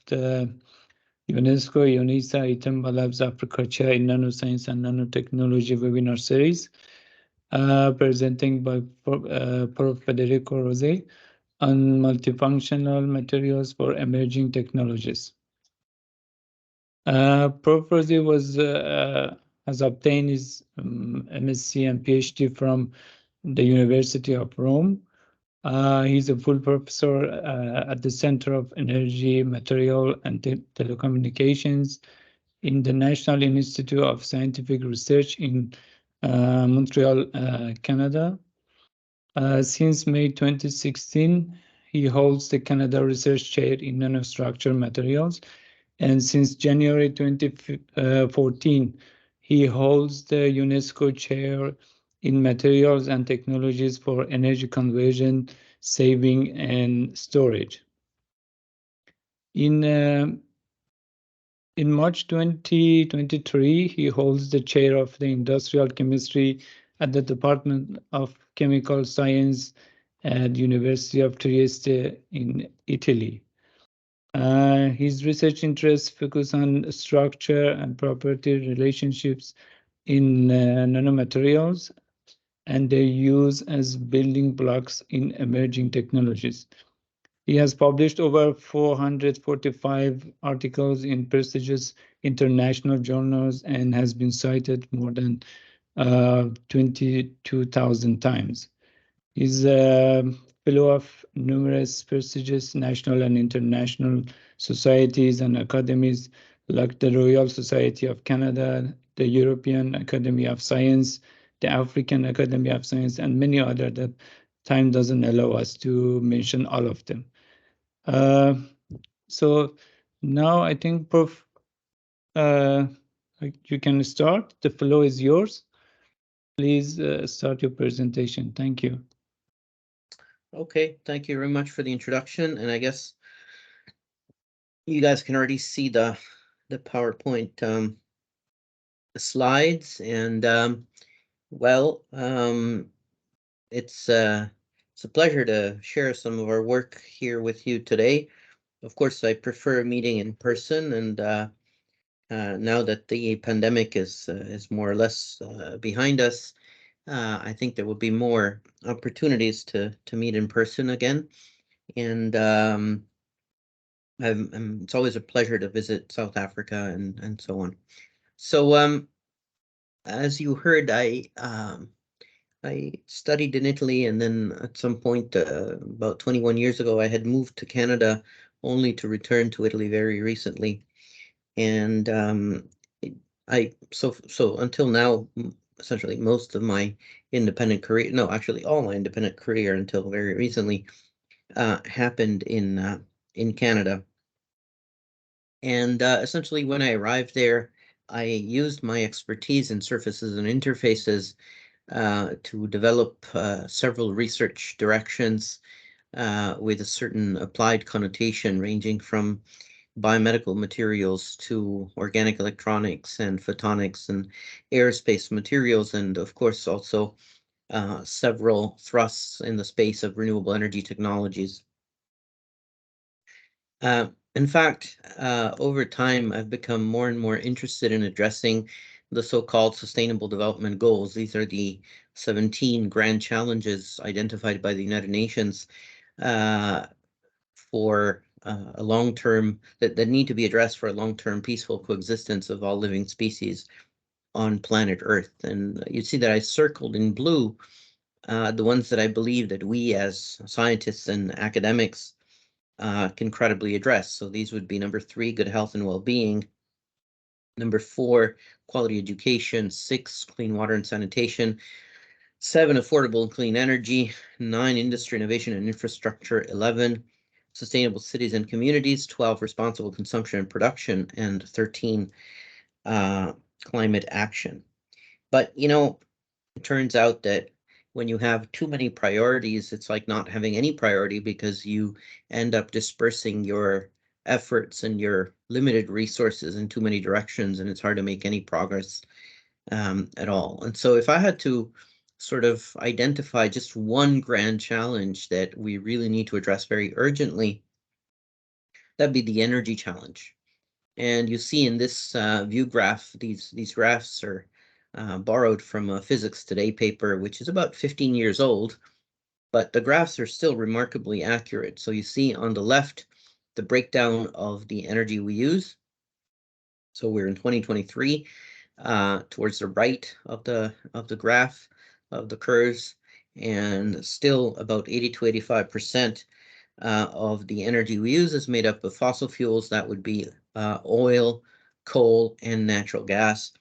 the UNESCO-UNISA Africa Chair in Nanoscience and Nanotechnology webinar series, presenting by Prof. Federico Rosei on multifunctional materials for emerging technologies. Prof. Rosei has obtained his MSc and PhD from the University of Rome. He's a full professor at the Center of Energy, Material, and Telecommunications in the National Institute of Scientific Research in Montreal, Canada. Since May 2016, he holds the Canada Research Chair in Nanostructure Materials, and since January 2014, he holds the UNESCO Chair in Materials and Technologies for Energy Conversion, Saving, and Storage. In March 2023, he holds the chair of the Industrial Chemistry at the Department of Chemical Science at the University of Trieste in Italy. His research interests focus on structure and property relationships in nanomaterials and their use as building blocks in emerging technologies. He has published over 445 articles in prestigious international journals and has been cited more than 22,000 times. He's a fellow of numerous prestigious national and international societies and academies like the Royal Society of Canada, the European Academy of Science, the African Academy of Science, and many other that time doesn't allow us to mention all of them. So now I think, Prof, you can start. The floor is yours. Please start your presentation. Thank you. Okay, thank you very much for the introduction. And I guess you guys can already see the PowerPoint slides. And it's a pleasure to share some of our work here with you today. Of course, I prefer meeting in person, and now that the pandemic is more or less behind us, I think there will be more opportunities to meet in person again. And it's always a pleasure to visit South Africa and so on. So as you heard, I studied in Italy, and then at some point about 21 years ago, I had moved to Canada, only to return to Italy very recently. And so until now, essentially most of my independent career, no, actually all my independent career until very recently, happened in Canada. And essentially when I arrived there, I used my expertise in surfaces and interfaces to develop several research directions with a certain applied connotation, ranging from biomedical materials to organic electronics and photonics and aerospace materials, and of course also several thrusts in the space of renewable energy technologies. In fact, over time, I've become more and more interested in addressing the so-called Sustainable Development Goals. These are the 17 grand challenges identified by the United Nations for a long-term, that need to be addressed for a long-term peaceful coexistence of all living species on planet Earth. And you see that I circled in blue the ones that I believe that we as scientists and academics can credibly address. So these would be number 3, good health and well-being; number 4, quality education; 6, clean water and sanitation; 7, affordable and clean energy; 9, industry, innovation and infrastructure; 11, sustainable cities and communities; 12, responsible consumption and production; and 13, climate action. But, you know, it turns out that when you have too many priorities, it's like not having any priority, because you end up dispersing your efforts and your limited resources in too many directions, and it's hard to make any progress at all. And so if I had to sort of identify just one grand challenge that we really need to address very urgently, That'd be the energy challenge. And you see in this view graph, these graphs are borrowed from a Physics Today paper, which is about 15 years old, but the graphs are still remarkably accurate. So you see on the left, the breakdown of the energy we use. So we're in 2023, towards the right of the graph of the curves, and still about 80 to 85% of the energy we use is made up of fossil fuels. That would be oil, coal, and natural gas.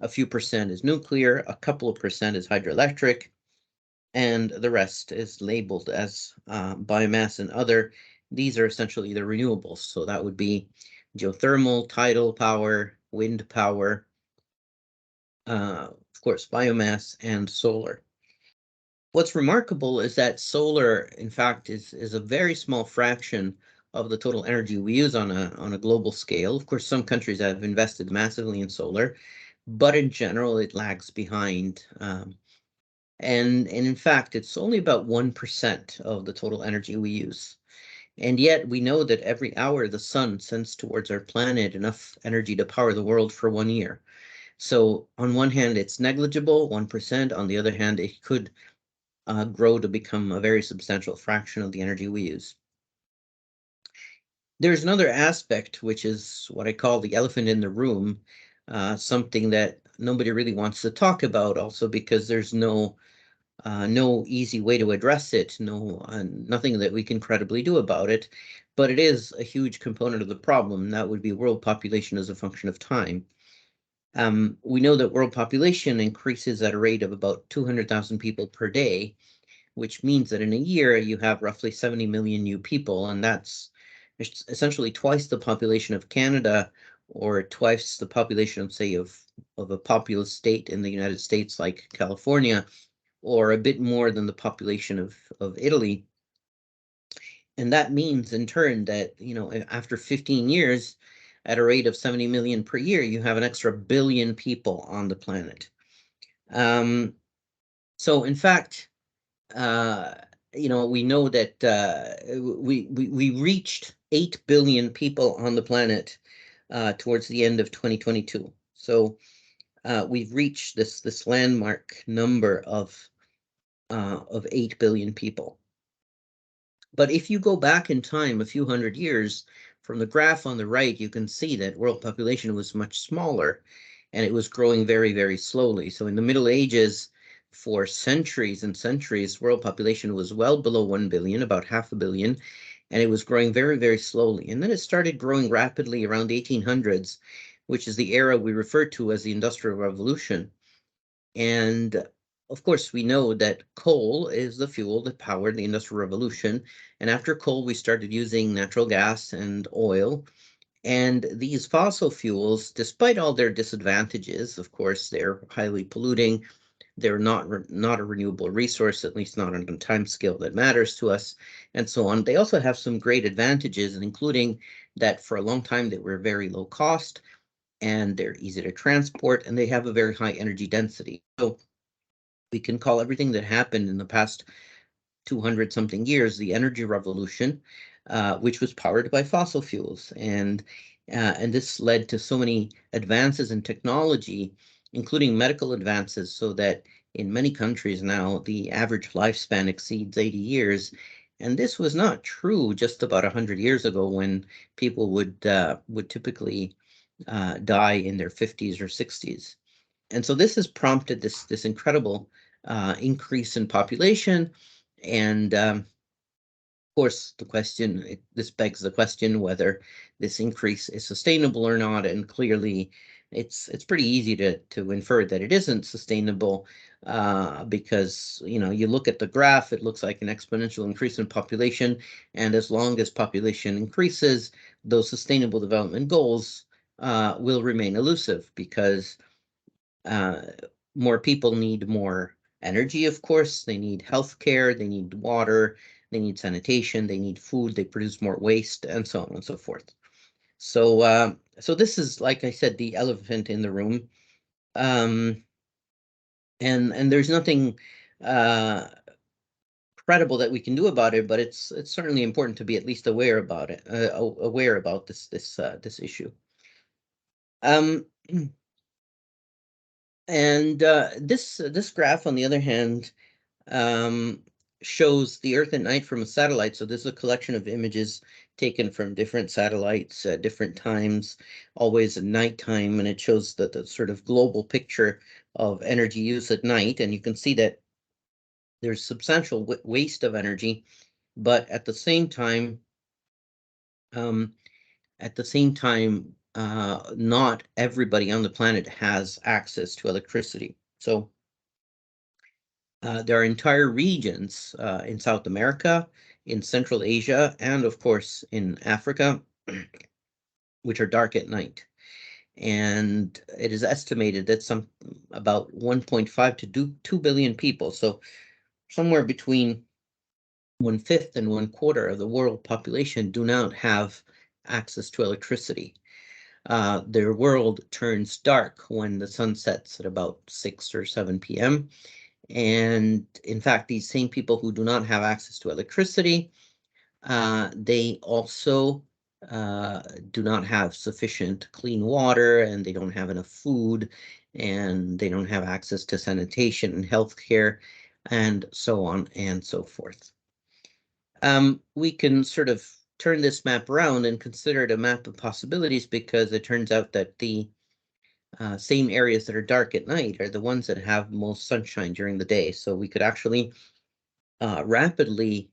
A few percent is nuclear, a couple of percent is hydroelectric, and the rest is labeled as biomass and other. These are essentially the renewables. So that would be geothermal, tidal power, wind power, of course, biomass, and solar. What's remarkable is that solar, in fact, is a very small fraction of the total energy we use on a global scale. Of course, some countries have invested massively in solar, but in general, it lags behind. And in fact, it's only about 1% of the total energy we use. And yet we know that every hour the sun sends towards our planet enough energy to power the world for 1 year. So on one hand, it's negligible, 1%. On the other hand, it could grow to become a very substantial fraction of the energy we use. There's another aspect, which is what I call the elephant in the room, something that nobody really wants to talk about, also because there's no easy way to address it, nothing that we can credibly do about it, but it is a huge component of the problem. That would be world population as a function of time. We know that world population increases at a rate of about 200,000 people per day, which means that in a year you have roughly 70 million new people, and that's essentially twice the population of Canada, or twice the population, say, of a populous state in the United States like California, or a bit more than the population of Italy. And that means in turn that, after 15 years, at a rate of 70 million per year, you have an extra billion people on the planet. So in fact, we know that we reached 8 billion people on the planet towards the end of 2022. So we've reached this landmark number of 8 billion people. But if you go back in time a few hundred years, from the graph on the right, you can see that world population was much smaller, and it was growing very, very slowly. So in the Middle Ages, for centuries and centuries, world population was well below 1 billion, about 500 million, and it was growing very, very slowly. And then it started growing rapidly around the 1800s, which is the era we refer to as the Industrial Revolution. And of course, we know that coal is the fuel that powered the Industrial Revolution. And after coal, we started using natural gas and oil. And these fossil fuels, despite all their disadvantages, of course, they're highly polluting. They're not a renewable resource, at least not on a time scale that matters to us, and so on. They also have some great advantages, including that for a long time they were very low cost, and they're easy to transport, and they have a very high energy density. So we can call everything that happened in the past 200 something years the energy revolution, which was powered by fossil fuels. And this led to so many advances in technology, including medical advances, so that in many countries now the average lifespan exceeds 80 years. And this was not true just about 100 years ago, when people would typically die in their 50s or 60s. And so this has prompted this incredible increase in population. And of course, this begs the question whether this increase is sustainable or not. And clearly, it's pretty easy to infer that it isn't sustainable, because you look at the graph, it looks like an exponential increase in population, and as long as population increases, those sustainable development goals will remain elusive, because more people need more energy, of course. They need healthcare, they need water, they need sanitation, they need food, they produce more waste, and so on and so forth. So this is, like I said, the elephant in the room. And there's nothing credible that we can do about it, but it's certainly important to be at least aware about it, aware about this issue. And this graph, on the other hand, shows the Earth at night from a satellite. So this is a collection of images taken from different satellites at different times, always at nighttime, and it shows the sort of global picture of energy use at night. And you can see that there's substantial waste of energy, but at the same time, not everybody on the planet has access to electricity. So there are entire regions in South America, in Central Asia, and of course in Africa, which are dark at night. And it is estimated that about 1.5 to 2 billion people, so somewhere between 1/5 and 1/4 of the world population, do not have access to electricity. Their world turns dark when the sun sets at about 6 or 7 p.m. And in fact, these same people who do not have access to electricity, they also do not have sufficient clean water, and they don't have enough food, and they don't have access to sanitation and healthcare, and so on and so forth. We can sort of turn this map around and consider it a map of possibilities, because it turns out that the same areas that are dark at night are the ones that have most sunshine during the day. So we could actually rapidly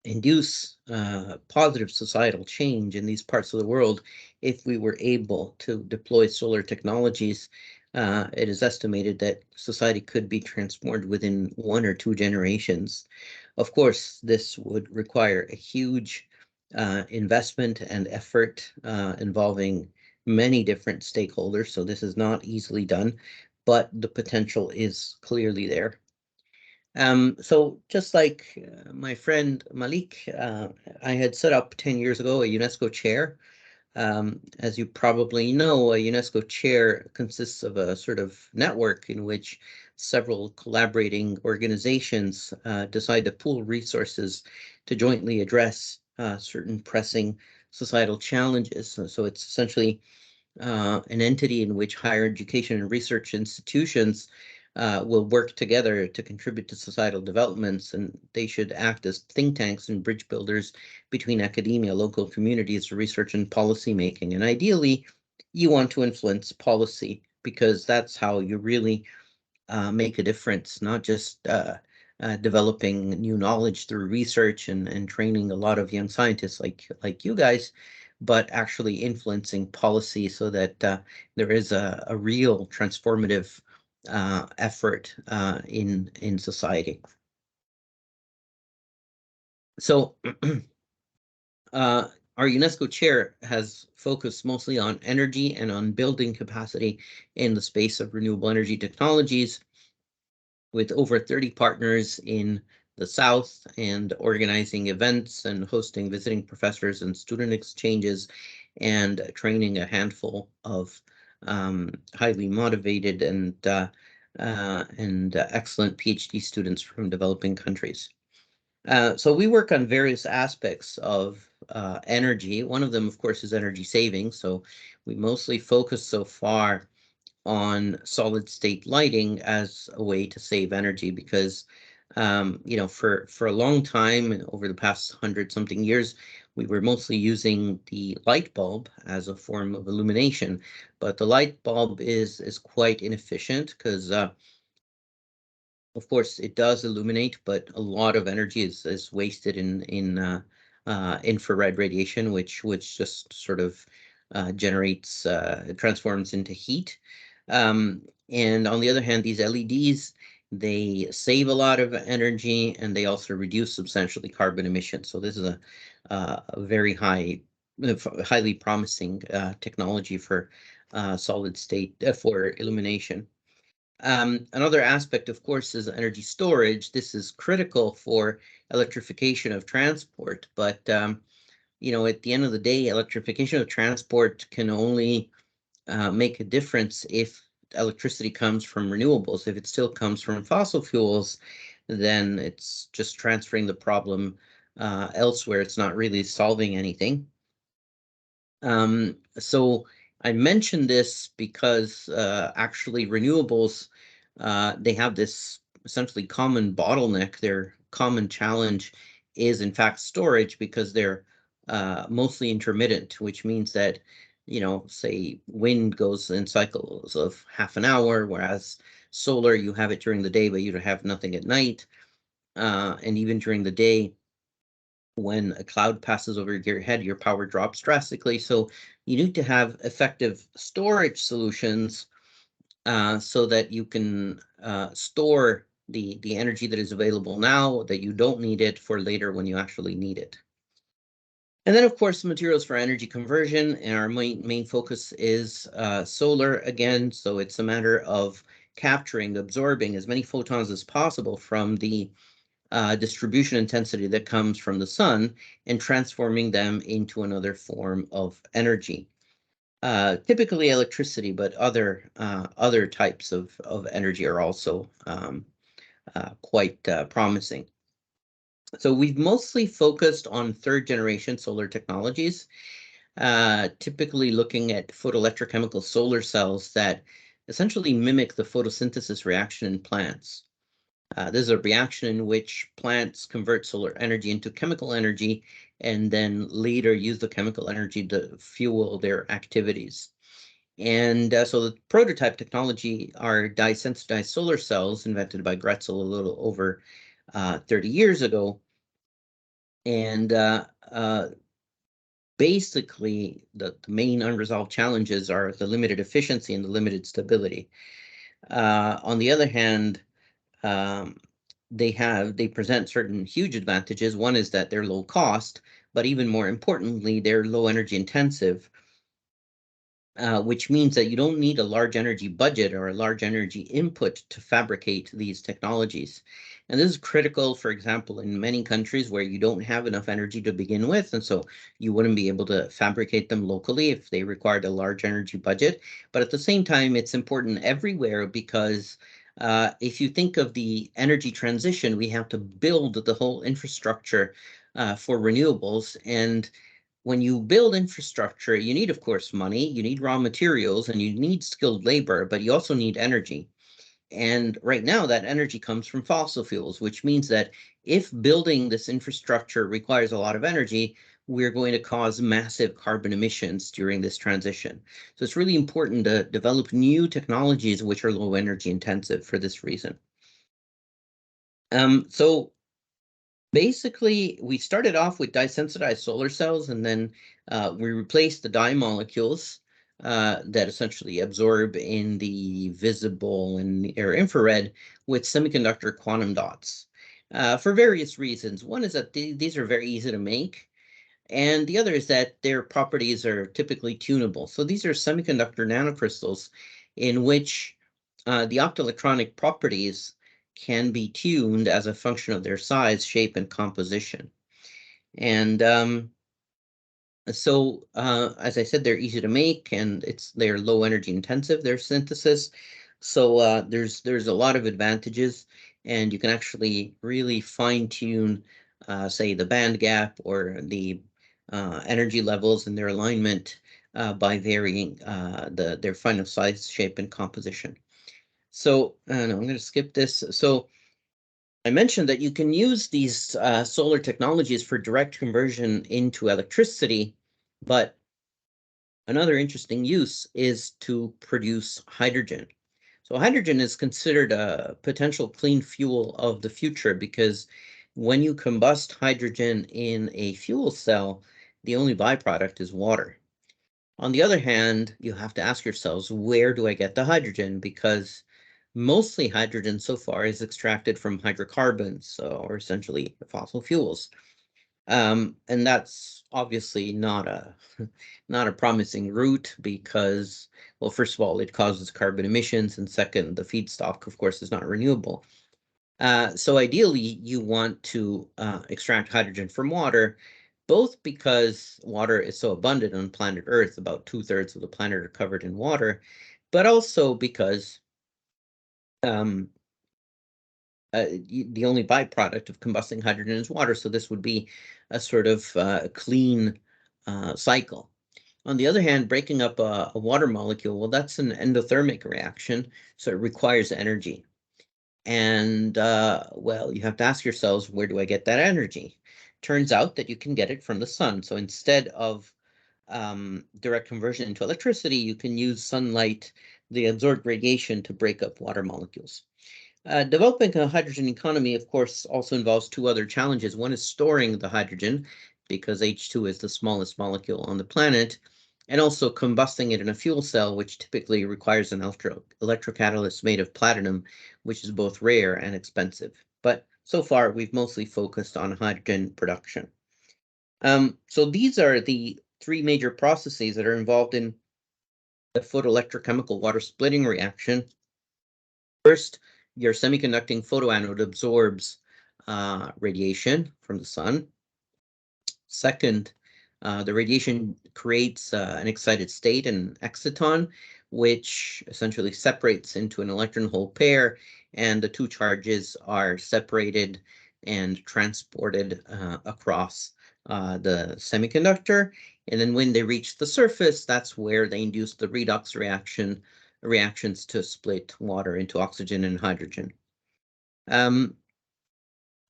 induce positive societal change in these parts of the world if we were able to deploy solar technologies. It is estimated that society could be transformed within 1 or 2 generations. Of course, this would require a huge investment and effort involving many different stakeholders, so this is not easily done, but the potential is clearly there. So just like my friend Malik, I had set up 10 years ago a UNESCO chair. As you probably know, a UNESCO chair consists of a sort of network in which several collaborating organizations decide to pool resources to jointly address certain pressing societal challenges. So it's essentially an entity in which higher education and research institutions will work together to contribute to societal developments, and they should act as think tanks and bridge builders between academia, local communities, research, and policy making. And ideally, you want to influence policy, because that's how you really make a difference, not just developing new knowledge through research and training a lot of young scientists like you guys, but actually influencing policy so that there is a real transformative effort in society. So our UNESCO chair has focused mostly on energy and on building capacity in the space of renewable energy technologies, with over 30 partners in the South, and organizing events and hosting visiting professors and student exchanges, and training a handful of highly motivated and excellent PhD students from developing countries. So we work on various aspects of energy. One of them, of course, is energy saving. So we mostly focus so far on solid state lighting as a way to save energy, because for a long time, over the past 100-something years, we were mostly using the light bulb as a form of illumination, but the light bulb is quite inefficient, because of course it does illuminate, but a lot of energy is wasted in infrared radiation, which just sort of transforms into heat. And on the other hand, these LEDs, they save a lot of energy, and they also reduce substantially carbon emissions. So this is a very highly promising technology for solid state for illumination. Another aspect, of course, is energy storage. This is critical for electrification of transport, but at the end of the day, electrification of transport can only make a difference if electricity comes from renewables. If it still comes from fossil fuels, then it's just transferring the problem elsewhere. It's not really solving anything. So I mentioned this because actually renewables, they have this essentially common bottleneck. Their common challenge is in fact storage, because they're mostly intermittent, which means that, you know, say wind goes in cycles of half an hour, whereas solar, you have it during the day, but you have nothing at night. And even during the day, when a cloud passes over your head, your power drops drastically. So you need to have effective storage solutions so that you can store the energy that is available now, that you don't need it for later when you actually need it. And then, of course, materials for energy conversion, and our main focus is solar again. So it's a matter of capturing, absorbing as many photons as possible from the distribution intensity that comes from the sun and transforming them into another form of energy. Typically electricity, but other types of energy are also quite promising. So we've mostly focused on third generation solar technologies, typically looking at photoelectrochemical solar cells that essentially mimic the photosynthesis reaction in plants. This is a reaction in which plants convert solar energy into chemical energy and then later use the chemical energy to fuel their activities. And so the prototype technology are dye-sensitized solar cells invented by Gretzel a little over 30 years ago. And basically, the main unresolved challenges are the limited efficiency and the limited stability. On the other hand, they present certain huge advantages. One is that they're low cost, but even more importantly, they're low energy intensive, which means that you don't need a large energy budget or a large energy input to fabricate these technologies. And this is critical, for example, in many countries where you don't have enough energy to begin with, and so you wouldn't be able to fabricate them locally if they required a large energy budget. But at the same time, it's important everywhere because if you think of the energy transition, we have to build the whole infrastructure for renewables. And when you build infrastructure, you need, of course, money, you need raw materials, and you need skilled labor, but you also need energy. And right now, that energy comes from fossil fuels, which means that if building this infrastructure requires a lot of energy, we're going to cause massive carbon emissions during this transition. So it's really important to develop new technologies which are low energy intensive for this reason. So basically, we started off with dye-sensitized solar cells, and then we replaced the dye molecules that essentially absorb in the visible and near infrared with semiconductor quantum dots for various reasons. One is that these are very easy to make, and the other is that their properties are typically tunable. So these are semiconductor nanocrystals in which the optoelectronic properties can be tuned as a function of their size, shape, and composition. And so, as I said, they're easy to make, and they're low energy intensive, their synthesis. So there's a lot of advantages, and you can actually really fine tune, say, the band gap or the energy levels and their alignment by varying their final size, shape, and composition. So no, I'm going to skip this. So I mentioned that you can use these solar technologies for direct conversion into electricity, but another interesting use is to produce hydrogen. So hydrogen is considered a potential clean fuel of the future because when you combust hydrogen in a fuel cell, the only byproduct is water. On the other hand, you have to ask yourselves, where do I get the hydrogen? Because mostly hydrogen so far is extracted from hydrocarbons, or essentially fossil fuels. And that's obviously not a not a promising route because, well, first of all, it causes carbon emissions, and second, the feedstock, of course, is not renewable. So ideally, you want to extract hydrogen from water, both because water is so abundant on planet Earth, about 2/3 of the planet are covered in water, but also because the only byproduct of combusting hydrogen is water, so this would be a sort of clean cycle. On the other hand, breaking up a water molecule, well, that's an endothermic reaction, so it requires energy. And well, you have to ask yourselves, where do I get that energy? Turns out that you can get it from the sun. So instead of direct conversion into electricity, you can use sunlight, the absorbed radiation, to break up water molecules. Developing a hydrogen economy, of course, also involves two other challenges. One is storing the hydrogen, because H2 is the smallest molecule on the planet, and also combusting it in a fuel cell, which typically requires an electrocatalyst made of platinum, which is both rare and expensive. But so far, we've mostly focused on hydrogen production. So these are the three major processes that are involved in the photoelectrochemical water splitting reaction. First, your semiconducting photoanode absorbs radiation from the sun. Second, the radiation creates an excited state, an exciton, which essentially separates into an electron hole pair, and the two charges are separated and transported across the semiconductor. And then when they reach the surface, that's where they induce the redox reactions to split water into oxygen and hydrogen.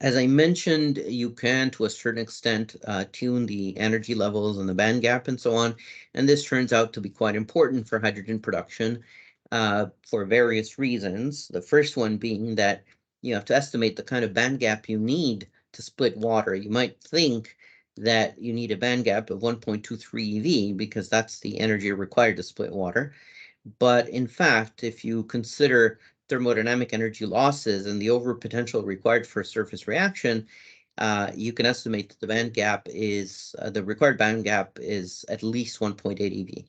As I mentioned, you can, to a certain extent, tune the energy levels and the band gap and so on. And this turns out to be quite important for hydrogen production for various reasons. The first one being that you have to estimate the kind of band gap you need to split water. You might think that you need a band gap of 1.23 eV because that's the energy required to split water. But in fact, if you consider thermodynamic energy losses and the overpotential required for a surface reaction, you can estimate that the band gap is, the required band gap is at least 1.8 eV.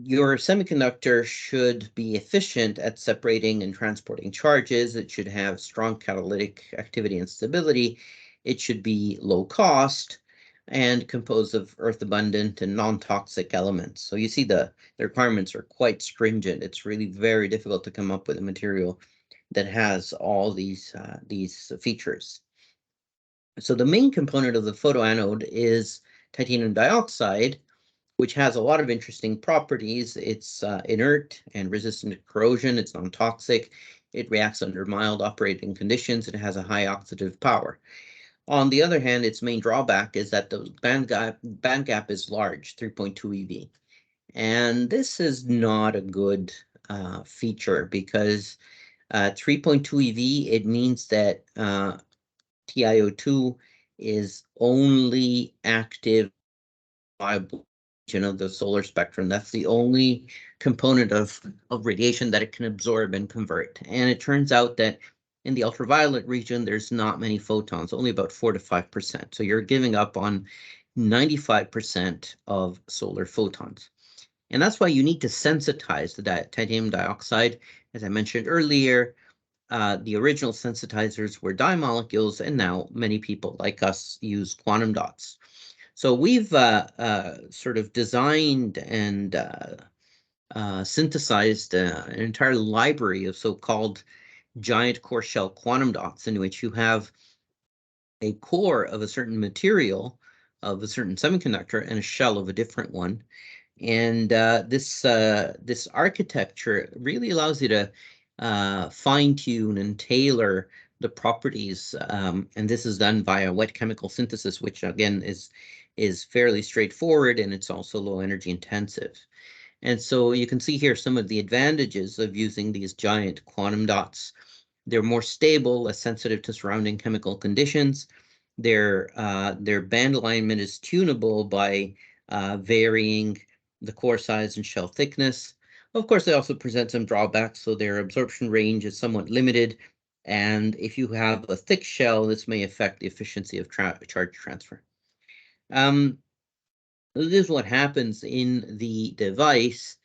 Your semiconductor should be efficient at separating and transporting charges. It should have strong catalytic activity and stability. It should be low cost and composed of earth-abundant and non-toxic elements. So you see the requirements are quite stringent. It's really very difficult to come up with a material that has all these features. So the main component of the photoanode is titanium dioxide, which has a lot of interesting properties. It's inert and resistant to corrosion. It's non-toxic. It reacts under mild operating conditions. It has a high oxidative power. On the other hand, its main drawback is that the band gap is large, 3.2 eV. And this is not a good feature because 3.2 eV, it means that TiO2 is only active of the solar spectrum. That's the only component of radiation that it can absorb and convert. And it turns out that in the ultraviolet region, there's not many photons, only about 4 to 5%. So you're giving up on 95% of solar photons. And that's why you need to sensitize the titanium dioxide. As I mentioned earlier, the original sensitizers were dye molecules, and now many people like us use quantum dots. So we've sort of designed and synthesized an entire library of so-called giant core shell quantum dots, in which you have a core of a certain material, of a certain semiconductor, and a shell of a different one. And this architecture really allows you to fine-tune and tailor the properties, and this is done via wet chemical synthesis, which again is fairly straightforward, and it's also low energy intensive. And so you can see here some of the advantages of using these giant quantum dots. They're more stable, less sensitive to surrounding chemical conditions. Their band alignment is tunable by varying the core size and shell thickness. Of course, they also present some drawbacks, so their absorption range is somewhat limited. And if you have a thick shell, this may affect the efficiency of charge transfer. This is what happens in the device.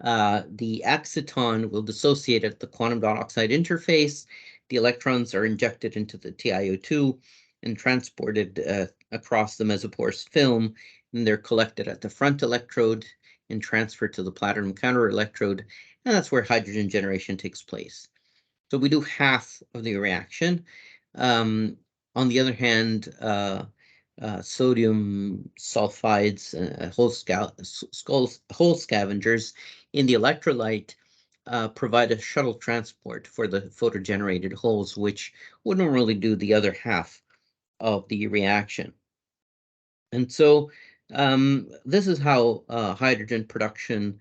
The exciton will dissociate at the quantum dot oxide interface. The electrons are injected into the TiO2 and transported across the mesoporous film, and they're collected at the front electrode and transferred to the platinum counter electrode, and that's where hydrogen generation takes place. So we do half of the reaction. On the other hand, sodium sulfides, hole scavengers in the electrolyte provide a shuttle transport for the photogenerated holes, which would normally do the other half of the reaction. And so this is how hydrogen production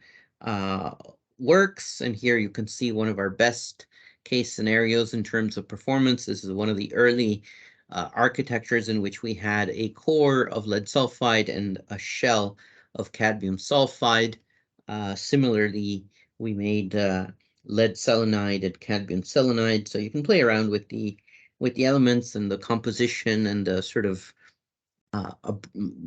works. And here you can see one of our best case scenarios in terms of performance. This is one of the early architectures in which we had a core of lead sulfide and a shell of cadmium sulfide. Similarly, we made lead selenide and cadmium selenide. So you can play around with the elements and the composition and the sort of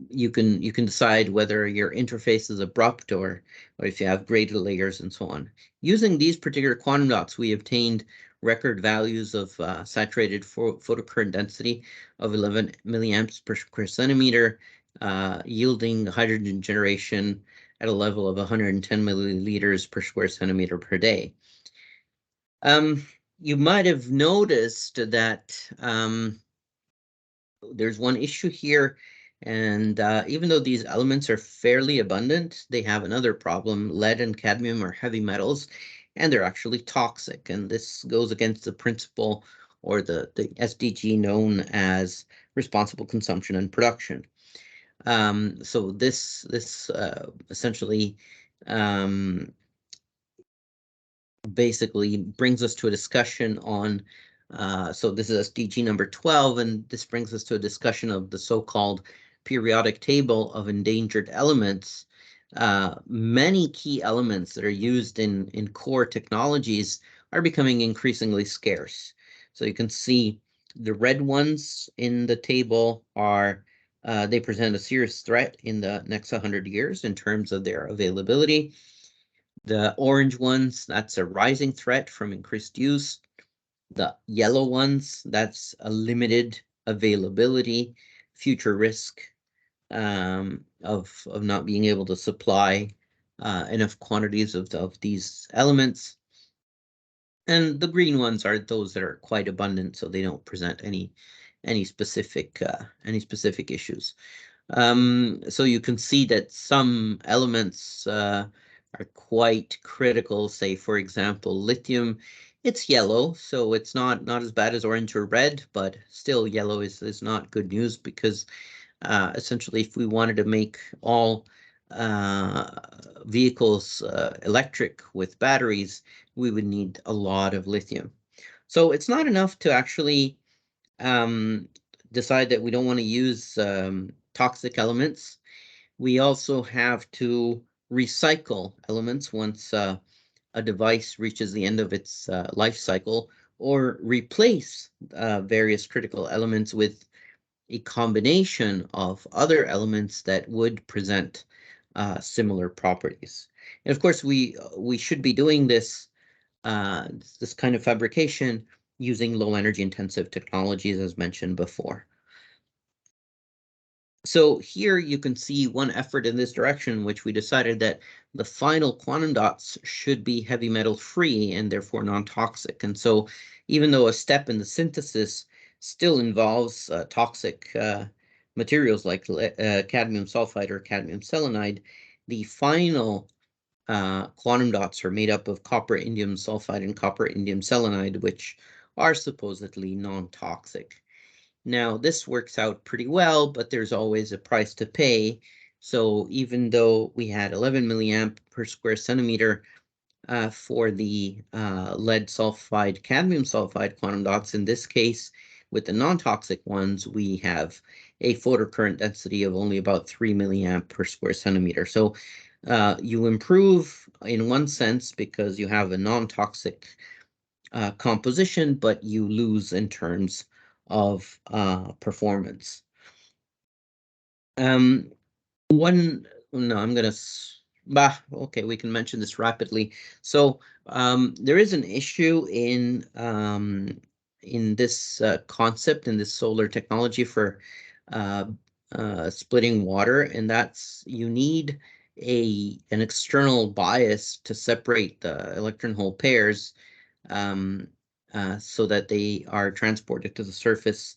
you can decide whether your interface is abrupt or if you have graded layers and so on. Using these particular quantum dots, we obtained record values of saturated photocurrent density of 11 milliamps per square centimeter, yielding hydrogen generation at a level of 110 milliliters per square centimeter per day. You might have noticed that there's one issue here, and even though these elements are fairly abundant, they have another problem. Lead and cadmium are heavy metals, and they're actually toxic, and this goes against the principle or the SDG known as responsible consumption and production. So this essentially basically brings us to a discussion on so this is SDG number 12, and this brings us to a discussion of the so-called periodic table of endangered elements. Many key elements that are used in core technologies are becoming increasingly scarce. So you can see the red ones in the table are they present a serious threat in the next 100 years in terms of their availability. The orange ones, that's a rising threat from increased use. The yellow ones, that's a limited availability, future risk of not being able to supply enough quantities of these elements. And the green ones are those that are quite abundant, so they don't present any specific issues. So you can see that some elements are quite critical. Say, for example, lithium. It's yellow, so it's not as bad as orange or red, but still yellow is not good news because essentially if we wanted to make all vehicles electric with batteries, we would need a lot of lithium. So it's not enough to actually decide that we don't want to use toxic elements. We also have to recycle elements once a device reaches the end of its life cycle, or replace various critical elements with a combination of other elements that would present similar properties. And of course, we should be doing this this kind of fabrication using low energy intensive technologies, as mentioned before. So here you can see one effort in this direction, which we decided that the final quantum dots should be heavy metal free and therefore non-toxic. And so even though a step in the synthesis still involves toxic materials like cadmium sulfide or cadmium selenide, the final quantum dots are made up of copper indium sulfide and copper indium selenide, which are supposedly non-toxic. Now, this works out pretty well, but there's always a price to pay. So even though we had 11 milliamp per square centimeter for the lead sulfide, cadmium sulfide quantum dots, in this case, with the non-toxic ones, we have a photocurrent density of only about 3 milliamp per square centimeter. So you improve in one sense because you have a non-toxic composition, but you lose in terms of performance. I'm gonna, okay, we can mention this rapidly. So there is an issue in this concept, in this solar technology for splitting water, and that's you need an external bias to separate the electron hole pairs. so that they are transported to the surface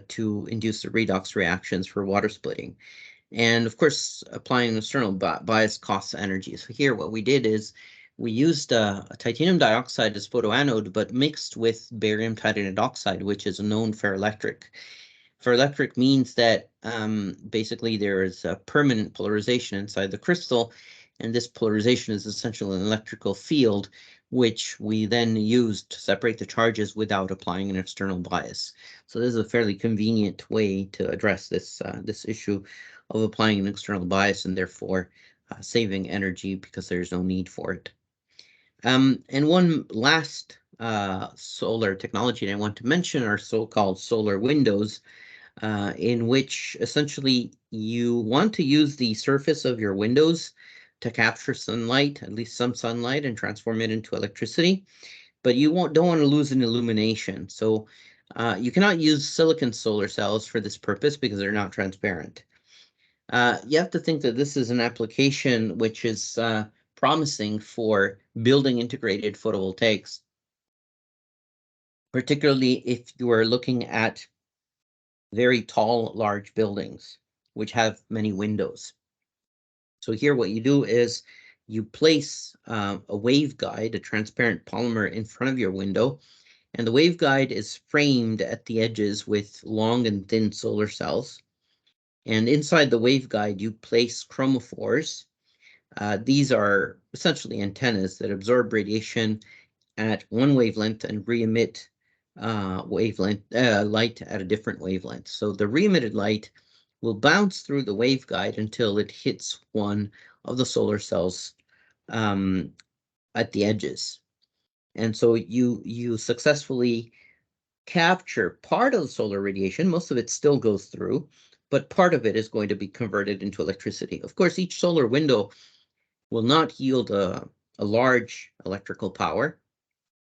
to induce the redox reactions for water splitting. And of course, applying an external bias costs energy. So here what we did is we used a titanium dioxide as photoanode, but mixed with barium titanate oxide, which is a known ferroelectric. Ferroelectric means that basically there is a permanent polarization inside the crystal, and this polarization is essentially an electrical field, which we then used to separate the charges without applying an external bias. So this is a fairly convenient way to address this issue of applying an external bias and therefore saving energy because there's no need for it. And one last solar technology I want to mention are so-called solar windows, in which essentially you want to use the surface of your windows to capture sunlight, at least some sunlight, and transform it into electricity, but you don't want to lose an illumination. So you cannot use silicon solar cells for this purpose because they're not transparent. You have to think that this is an application which is promising for building integrated photovoltaics, particularly if you are looking at very tall, large buildings, which have many windows. So here what you do is you place a waveguide, a transparent polymer in front of your window, and the waveguide is framed at the edges with long and thin solar cells. And inside the waveguide, you place chromophores. These are essentially antennas that absorb radiation at one wavelength and re-emit light at a different wavelength. So the re-emitted light will bounce through the waveguide until it hits one of the solar cells at the edges. And so you successfully capture part of the solar radiation. Most of it still goes through, but part of it is going to be converted into electricity. Of course, each solar window will not yield a large electrical power,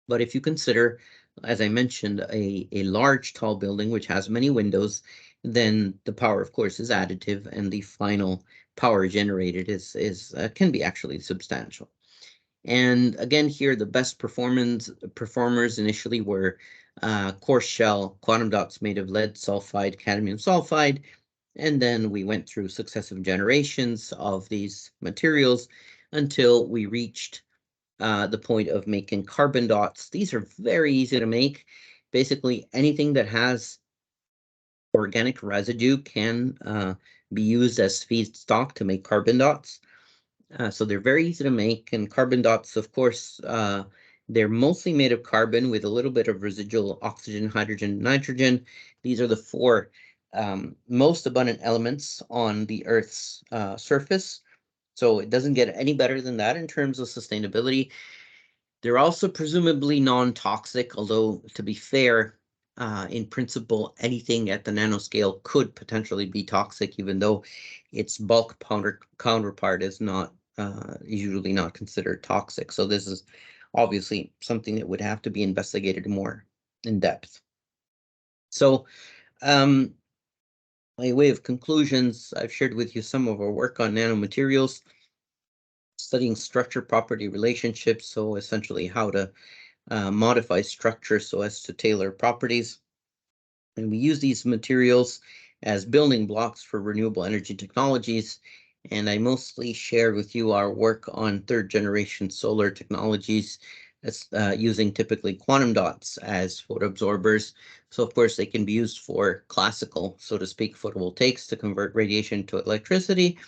but if you consider, as I mentioned, a large tall building which has many windows, then the power, of course, is additive, and the final power generated can be actually substantial. And again, here the best performers initially were coarse shell quantum dots made of lead sulfide, cadmium sulfide, and then we went through successive generations of these materials until we reached the point of making carbon dots. These are very easy to make. Basically, anything that has organic residue can be used as feedstock to make carbon dots. So they're very easy to make, and carbon dots, of course, they're mostly made of carbon with a little bit of residual oxygen, hydrogen, nitrogen. These are the four most abundant elements on the Earth's surface. So it doesn't get any better than that in terms of sustainability. They're also presumably non-toxic, although to be fair, in principle, anything at the nanoscale could potentially be toxic, even though its bulk counterpart is not usually not considered toxic. So this is obviously something that would have to be investigated more in depth. So by way of conclusions, I've shared with you some of our work on nanomaterials, studying structure property relationships, so essentially how to modify structure so as to tailor properties. And we use these materials as building blocks for renewable energy technologies. And I mostly share with you our work on third generation solar technologies, using typically quantum dots as photoabsorbers. So of course they can be used for classical, so to speak, photovoltaics to convert radiation to electricity,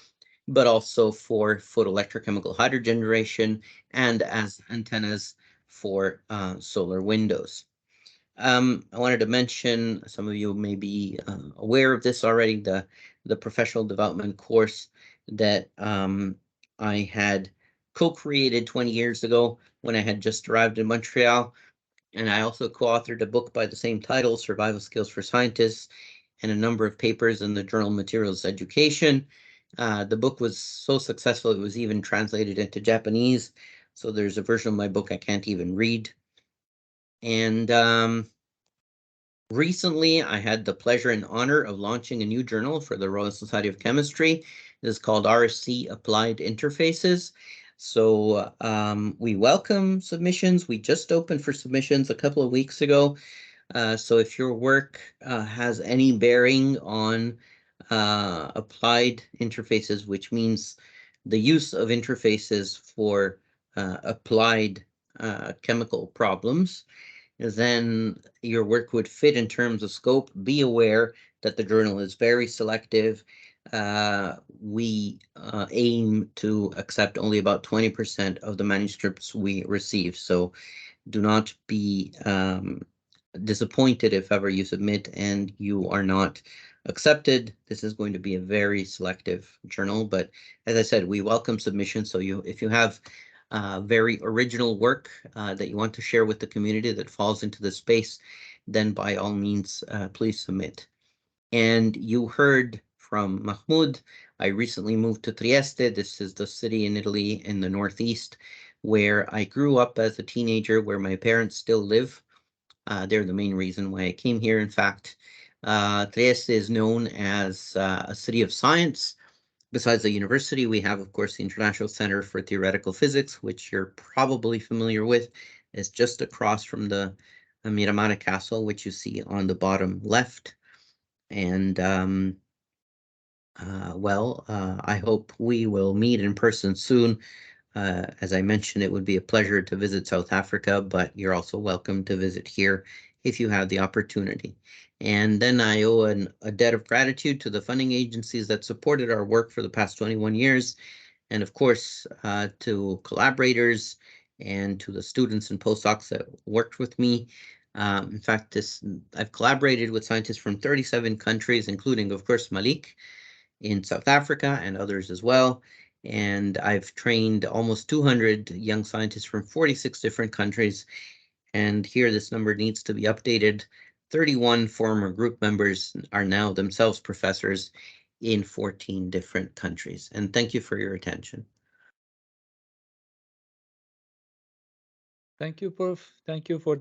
but also for photoelectrochemical hydrogen generation and as antennas for solar windows. I wanted to mention, some of you may be aware of this already, the professional development course that I had co-created 20 years ago when I had just arrived in Montreal. And I also co-authored a book by the same title, Survival Skills for Scientists, and a number of papers in the journal Materials Education. The book was so successful, it was even translated into Japanese. So there's a version of my book I can't even read. And recently, I had the pleasure and honor of launching a new journal for the Royal Society of Chemistry. It is called RSC Applied Interfaces. So we welcome submissions. We just opened for submissions a couple of weeks ago. So if your work has any bearing on applied interfaces, which means the use of interfaces for applied chemical problems, then your work would fit in terms of scope. Be aware that the journal is very selective. We aim to accept only about 20% of the manuscripts we receive. So do not be disappointed if ever you submit and you are not accepted. This is going to be a very selective journal, but as I said, we welcome submissions. So if you have very original work that you want to share with the community that falls into the space, then by all means, please submit. And you heard from Mahmoud, I recently moved to Trieste. This is the city in Italy in the northeast where I grew up as a teenager, where my parents still live. They're the main reason why I came here. In fact, Trieste is known as a city of science. Besides the university, we have, of course, the International Center for Theoretical Physics, which you're probably familiar with. It's just across from the Miramare Castle, which you see on the bottom left. And I hope we will meet in person soon. As I mentioned, it would be a pleasure to visit South Africa, but you're also welcome to visit here if you have the opportunity. And then I owe a debt of gratitude to the funding agencies that supported our work for the past 21 years. And of course, to collaborators and to the students and postdocs that worked with me. In fact, I've collaborated with scientists from 37 countries, including, of course, Malik in South Africa and others as well. And I've trained almost 200 young scientists from 46 different countries. And here this number needs to be updated. 31 former group members are now themselves professors in 14 different countries. And thank you for your attention. Thank you, Prof. Thank you for